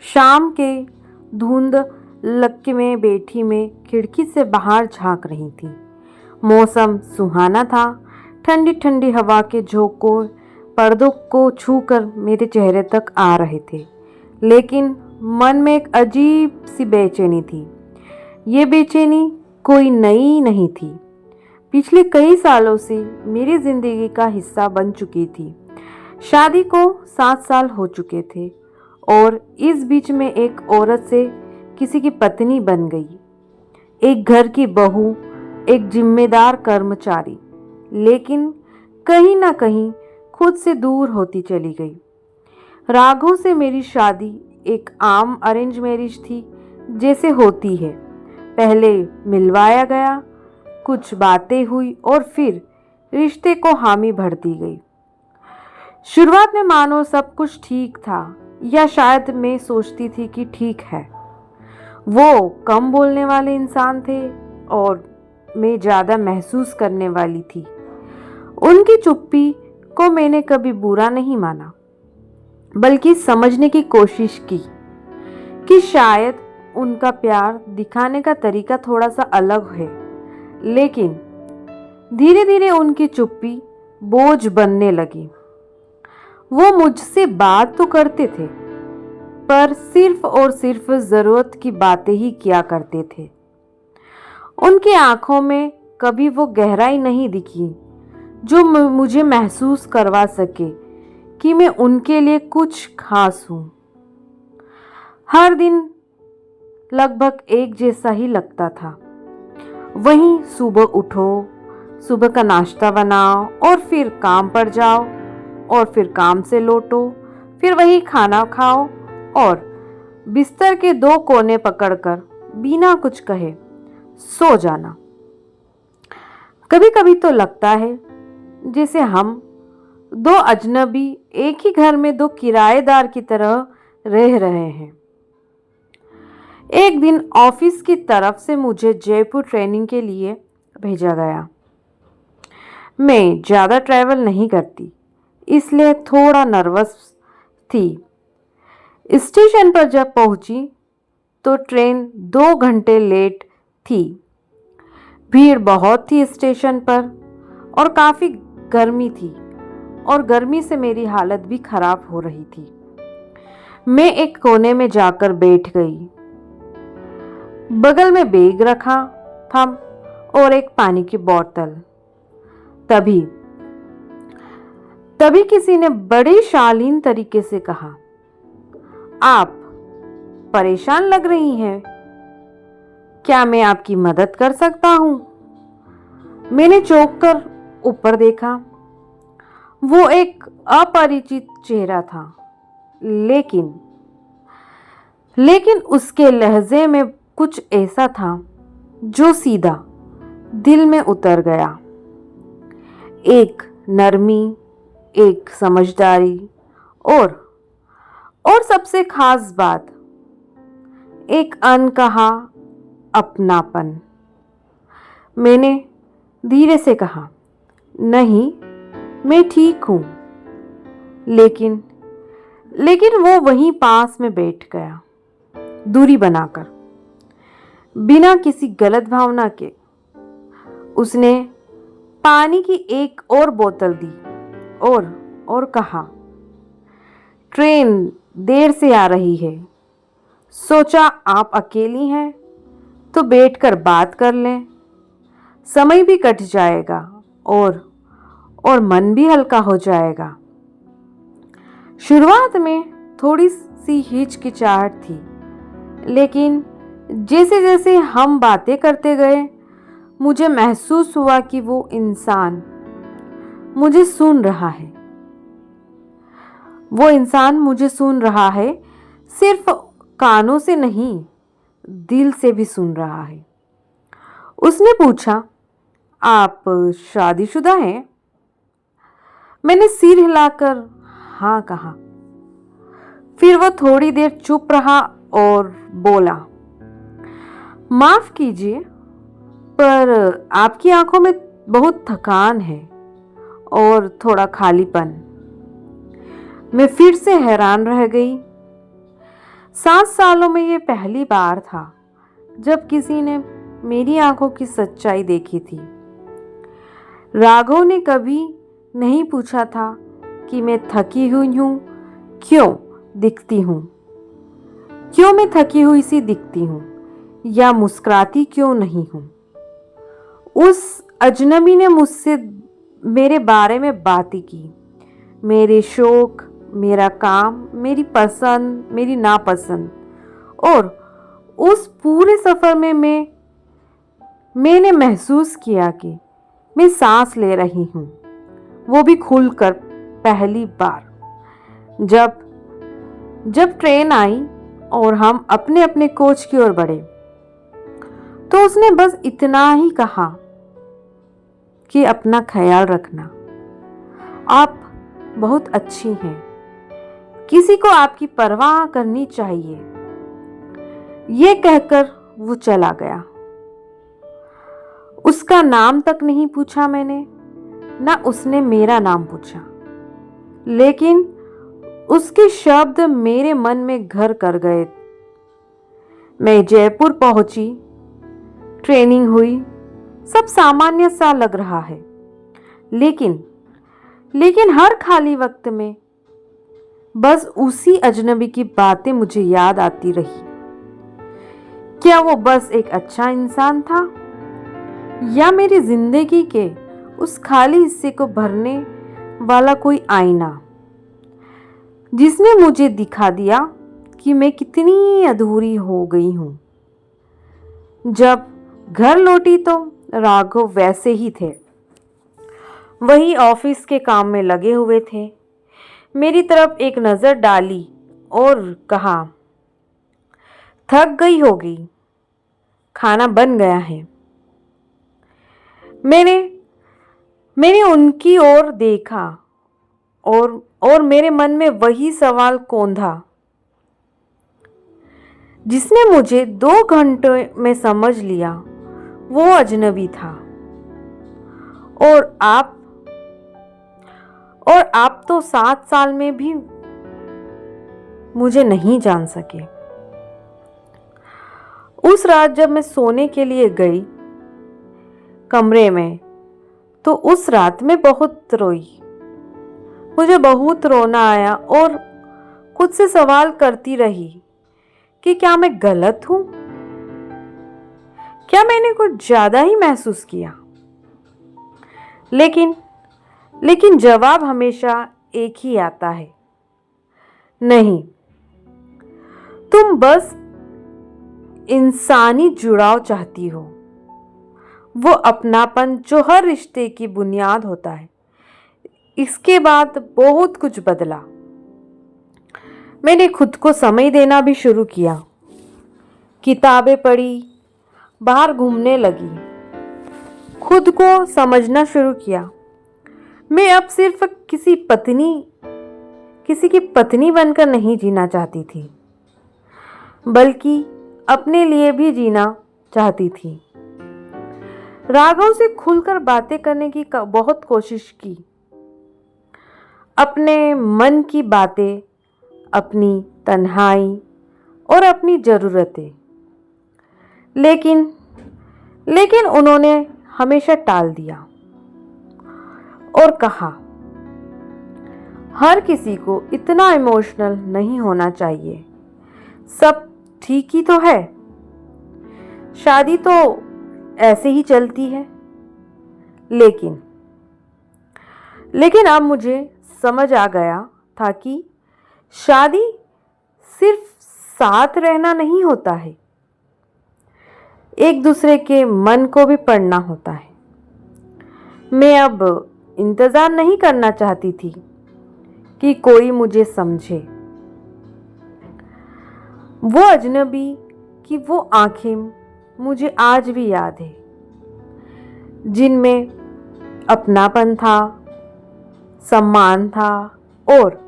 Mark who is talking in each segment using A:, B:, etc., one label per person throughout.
A: शाम के धुंध लक्के में बैठी मैं खिड़की से बाहर झांक रही थी। मौसम सुहाना था। ठंडी ठंडी हवा के झोंके पर्दों को छूकर मेरे चेहरे तक आ रहे थे, लेकिन मन में एक अजीब सी बेचैनी थी। ये बेचैनी कोई नई नहीं थी, पिछले कई सालों से मेरी जिंदगी का हिस्सा बन चुकी थी। शादी को 7 साल हो चुके थे और इस बीच में एक औरत से किसी की पत्नी बन गई, एक घर की बहू, एक जिम्मेदार कर्मचारी, लेकिन कहीं ना कहीं खुद से दूर होती चली गई। राघव से मेरी शादी एक आम अरेंज मैरिज थी, जैसे होती है। पहले मिलवाया गया, कुछ बातें हुई और फिर रिश्ते को हामी भर दी गई। शुरुआत में मानो सब कुछ ठीक था, या शायद मैं सोचती थी कि ठीक है। वो कम बोलने वाले इंसान थे और मैं ज़्यादा महसूस करने वाली थी। उनकी चुप्पी को मैंने कभी बुरा नहीं माना, बल्कि समझने की कोशिश की कि शायद उनका प्यार दिखाने का तरीका थोड़ा सा अलग है। लेकिन धीरे धीरे उनकी चुप्पी बोझ बनने लगी। वो मुझसे बात तो करते थे, पर सिर्फ और सिर्फ ज़रूरत की बातें ही किया करते थे। उनकी आंखों में कभी वो गहराई नहीं दिखी जो मुझे महसूस करवा सके कि मैं उनके लिए कुछ खास हूँ। हर दिन लगभग एक जैसा ही लगता था। वहीं सुबह उठो, सुबह का नाश्ता बनाओ और फिर काम पर जाओ, और फिर काम से लौटो, फिर वही खाना खाओ और बिस्तर के 2 कोने पकड़कर बिना कुछ कहे सो जाना। कभी कभी तो लगता है जैसे हम 2 अजनबी एक ही घर में 2 किराएदार की तरह रह रहे हैं। एक दिन ऑफिस की तरफ से मुझे जयपुर ट्रेनिंग के लिए भेजा गया। मैं ज़्यादा ट्रैवल नहीं करती, इसलिए थोड़ा नर्वस थी। स्टेशन पर जब पहुंची तो ट्रेन 2 घंटे लेट थी। भीड़ बहुत थी स्टेशन पर और काफ़ी गर्मी थी, और गर्मी से मेरी हालत भी खराब हो रही थी। मैं एक कोने में जाकर बैठ गई। बगल में बैग रखा था और एक पानी की बोतल। तभी किसी ने बड़े शालीन तरीके से कहा, आप परेशान लग रही हैं, क्या मैं आपकी मदद कर सकता हूं? मैंने चौंक कर ऊपर देखा। वो एक अपरिचित चेहरा था, लेकिन उसके लहजे में कुछ ऐसा था जो सीधा दिल में उतर गया। एक नरमी, एक समझदारी और सबसे खास बात, एक अनकहा अपनापन। मैंने धीरे से कहा, नहीं, मैं ठीक हूं। लेकिन वो वहीं पास में बैठ गया, दूरी बनाकर, बिना किसी गलत भावना के। उसने पानी की एक और बोतल दी और कहा, ट्रेन देर से आ रही है, सोचा आप अकेली हैं तो बैठकर बात कर लें, समय भी कट जाएगा और मन भी हल्का हो जाएगा। शुरुआत में थोड़ी सी हिचकिचाहट थी, लेकिन जैसे जैसे हम बातें करते गए, मुझे महसूस हुआ कि वो इंसान मुझे सुन रहा है। वो इंसान मुझे सुन रहा है, सिर्फ कानों से नहीं, दिल से भी सुन रहा है। उसने पूछा, आप शादीशुदा हैं? मैंने सिर हिलाकर हाँ कहा। फिर वो थोड़ी देर चुप रहा और बोला, माफ कीजिए, पर आपकी आंखों में बहुत थकान है और थोड़ा खालीपन। मैं फिर से हैरान रह गई। 7 सालों में ये पहली बार था जब किसी ने मेरी आंखों की सच्चाई देखी थी। राघव ने कभी नहीं पूछा था कि मैं थकी हुई हूँ, क्यों दिखती हूँ, क्यों मैं थकी हुई सी दिखती हूँ या मुस्कुराती क्यों नहीं हूँ। उस अजनबी ने मुझसे मेरे बारे में बातें की, मेरे शौक, मेरा काम, मेरी पसंद, मेरी नापसंद, और उस पूरे सफ़र में मैंने महसूस किया कि मैं सांस ले रही हूँ, वो भी खुलकर पहली बार। जब ट्रेन आई और हम अपने अपने कोच की ओर बढ़े तो उसने बस इतना ही कहा कि अपना ख्याल रखना, आप बहुत अच्छी हैं, किसी को आपकी परवाह करनी चाहिए। ये कहकर वो चला गया। उसका नाम तक नहीं पूछा मैंने, ना उसने मेरा नाम पूछा, लेकिन उसके शब्द मेरे मन में घर कर गए। मैं जयपुर पहुंची, ट्रेनिंग हुई, सब सामान्य सा लग रहा है, लेकिन हर खाली वक्त में बस उसी अजनबी की बातें मुझे याद आती रही। क्या वो बस एक अच्छा इंसान था या मेरी जिंदगी के उस खाली हिस्से को भरने वाला कोई आईना, जिसने मुझे दिखा दिया कि मैं कितनी अधूरी हो गई हूँ। जब घर लौटी तो राघव वैसे ही थे, वही ऑफिस के काम में लगे हुए थे। मेरी तरफ एक नज़र डाली और कहा, थक गई होगी, खाना बन गया है। मैंने उनकी ओर देखा और मेरे मन में वही सवाल कौंधा जिसने मुझे 2 घंटे में समझ लिया। वो अजनबी था और आप तो 7 साल में भी मुझे नहीं जान सके। उस रात जब मैं सोने के लिए गई कमरे में, तो उस रात में बहुत रोई। मुझे बहुत रोना आया और खुद से सवाल करती रही कि क्या मैं गलत हूं? क्या मैंने कुछ ज्यादा ही महसूस किया? लेकिन जवाब हमेशा एक ही आता है, नहीं, तुम बस इंसानी जुड़ाव चाहती हो, वो अपनापन जो हर रिश्ते की बुनियाद होता है। इसके बाद बहुत कुछ बदला। मैंने खुद को समय देना भी शुरू किया, किताबें पढ़ी, बाहर घूमने लगी, खुद को समझना शुरू किया। मैं अब सिर्फ किसी की पत्नी बनकर नहीं जीना चाहती थी, बल्कि अपने लिए भी जीना चाहती थी। राघव से खुलकर बातें करने की बहुत कोशिश की, अपने मन की बातें, अपनी तन्हाई और अपनी ज़रूरतें, लेकिन उन्होंने हमेशा टाल दिया और कहा, हर किसी को इतना इमोशनल नहीं होना चाहिए, सब ठीक ही तो है, शादी तो ऐसे ही चलती है। लेकिन अब मुझे समझ आ गया था कि शादी सिर्फ साथ रहना नहीं होता है, एक दूसरे के मन को भी पढ़ना होता है। मैं अब इंतज़ार नहीं करना चाहती थी कि कोई मुझे समझे। वो अजनबी की वो आंखें मुझे आज भी याद है, जिनमें अपनापन था, सम्मान था और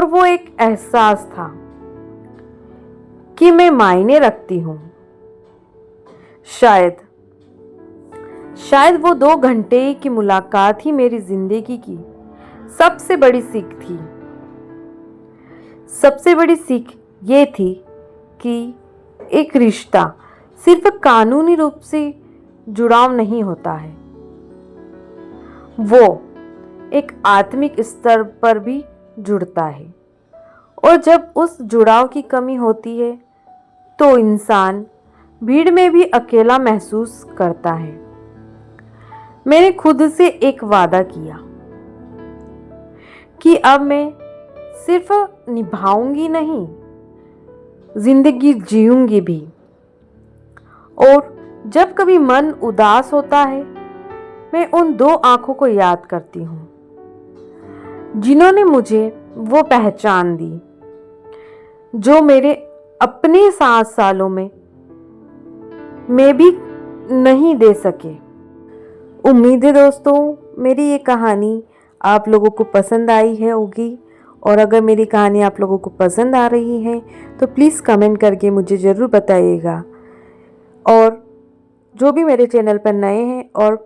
A: वो एक एहसास था कि मैं मायने रखती हूँ। शायद वो 2 घंटे की मुलाकात ही मेरी जिंदगी की सबसे बड़ी सीख थी। सबसे बड़ी सीख ये थी कि एक रिश्ता सिर्फ कानूनी रूप से जुड़ाव नहीं होता है, वो एक आत्मिक स्तर पर भी जुड़ता है। और जब उस जुड़ाव की कमी होती है तो इंसान भीड़ में भी अकेला महसूस करता है। मैंने खुद से एक वादा किया कि अब मैं सिर्फ निभाऊंगी नहीं, जिंदगी जीऊंगी भी। और जब कभी मन उदास होता है, मैं उन दो आंखों को याद करती हूँ जिन्होंने मुझे वो पहचान दी जो मेरे अपने 7 सालों में मैं भी नहीं दे सके। उम्मीद है दोस्तों मेरी ये कहानी आप लोगों को पसंद आई है होगी, और अगर मेरी कहानी आप लोगों को पसंद आ रही है तो प्लीज़ कमेंट करके मुझे ज़रूर बताइएगा। और जो भी मेरे चैनल पर नए हैं और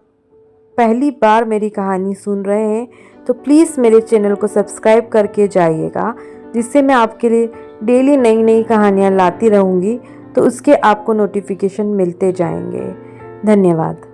A: पहली बार मेरी कहानी सुन रहे हैं तो प्लीज़ मेरे चैनल को सब्सक्राइब करके जाइएगा, जिससे मैं आपके लिए डेली नई नई कहानियाँ लाती रहूँगी, तो उसके आपको नोटिफिकेशन मिलते जाएंगे। धन्यवाद।